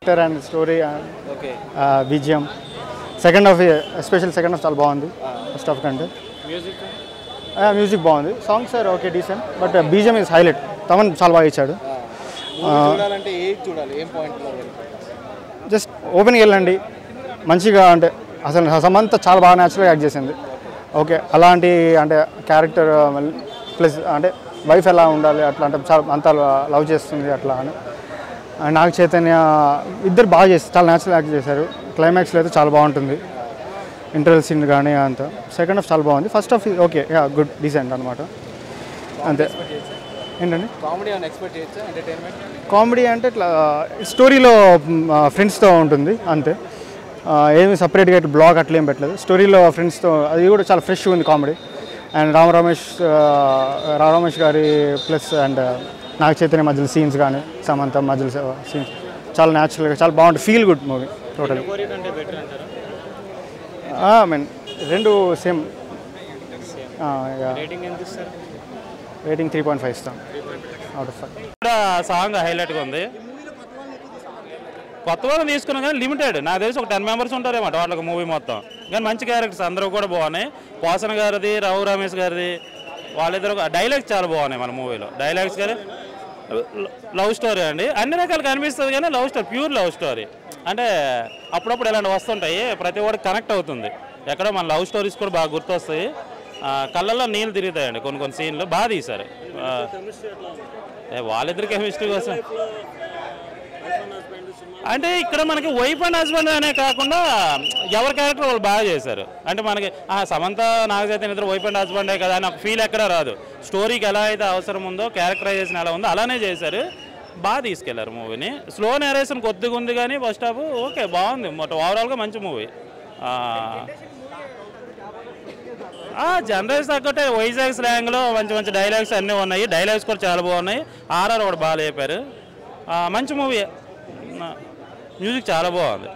Character and story BGM second half special second half చాలా బాగుంది first half కంటే. Music బాగుంది, songs are okay decent, but BGM is highlight. Thaman చాలా బాగా ఇచ్చాడు. జస్ట్ ఓపెన్గా వెళ్ళండి మంచిగా, అంటే అసలు సమంత చాలా బాగా న్యాచురల్గా యాక్ట్ చేసింది. ఓకే అలాంటి అంటే క్యారెక్టర్ ప్లస్ అంటే వైఫ్ ఎలా ఉండాలి అట్లా అంటే చాలా అంత లవ్ చేస్తుంది అట్లా అని. అండ్ నాగ చైతన్య ఇద్దరు బాగా చేస్తారు, చాలా న్యాచురల్ యాక్ట్ చేశారు. క్లైమాక్స్లో అయితే చాలా బాగుంటుంది, ఇంటర్వెల్ సీన్ కానీ అంతా. సెకండ్ హాఫ్ చాలా బాగుంది, first half okay good decent అనమాట అంతే. ఏంటండి కామెడీ అంటే ఇట్లా స్టోరీలో ఫ్రెండ్స్తో ఉంటుంది అంతే, ఏమి సపరేట్గా ఇట్లా బ్లాగ్ అట్లా ఏం పెట్టలేదు. స్టోరీలో ఫ్రెండ్స్తో అది కూడా చాలా ఫ్రెష్గా ఉంది కామెడీ. అండ్ రామ్ రమేష్ గారి ప్లస్ అండ్ నాగ చైతన్య మధ్యలో సీన్స్ కానీ సమంత మధ్యలో సీన్స్ చాలా న్యాచురల్గా చాలా బాగుంటుంది, feel good movie total. Mean రెండు సేమ్. రేటింగ్ 3.5 ఇస్తాను అవుట్ ఆఫ్ 5. సాంగ్ హైలైట్గా ఉంది. కొత్త వాళ్ళని తీసుకున్నాం కానీ లిమిటెడ్, నాకు తెలిసి ఒక 10 మెంబర్స్ ఉంటారేమాట వాళ్ళకి మూవీ మొత్తం. కానీ మంచి క్యారెక్టర్స్ అందరూ కూడా బాగున్నాయి. పోసన్ గారిది, రావు రమేష్ గారిది, వాళ్ళిద్దరు డైలాగ్స్ చాలా బాగున్నాయి మన మూవీలో. డైలాగ్స్ కానీ లవ్ స్టోరీ అండి, అన్ని రకాలు కనిపిస్తుంది కానీ love story, pure love story. అంటే అప్పుడప్పుడు ఇలాంటి వస్తుంటాయి, ప్రతి ఒక్కటి కనెక్ట్ అవుతుంది. ఎక్కడో మన లవ్ స్టోరీస్ కూడా బాగా గుర్తొస్తాయి, కళ్ళల్లో నీళ్ళు తిరుగుతాయండి కొన్ని సీన్లు బాగా తీశారు. వాళ్ళిద్దరి కెమిస్ట్రీ కోసం అంటే ఇక్కడ మనకి వైఫ్ అండ్ హస్బెండ్ అనే కాకుండా ఎవరి క్యారెక్టర్ వాళ్ళు బాగా చేశారు. అంటే మనకి సమంత నాగ చైతన్య ఇద్దరు వైఫ్ అండ్ హస్బెండే కదా అని ఒక ఫీల్ ఎక్కడా రాదు. స్టోరీకి ఎలా అయితే అవసరం ఉందో, క్యారెక్టరైజేషన్ ఎలా ఉందో అలానే చేశారు, బాగా తీసుకెళ్లారు మూవీని. స్లో నేరేషన్ కొద్దిగా ఉంది కానీ ఫస్ట్ హాఫ్ ఓకే బాగుంది, ఓవరాల్గా మంచి మూవీ. జనరేషన్ తగ్గట్టే వైజాగ్ స్లాంగ్లో మంచి డైలాగ్స్ అన్నీ ఉన్నాయి, డైలాగ్స్ కూడా చాలా బాగున్నాయి. ఆర్ఆర్ కూడా బాగా లేపారు, మంచి మూవీ. మ్యూజిక్ చాలా బాగుంది.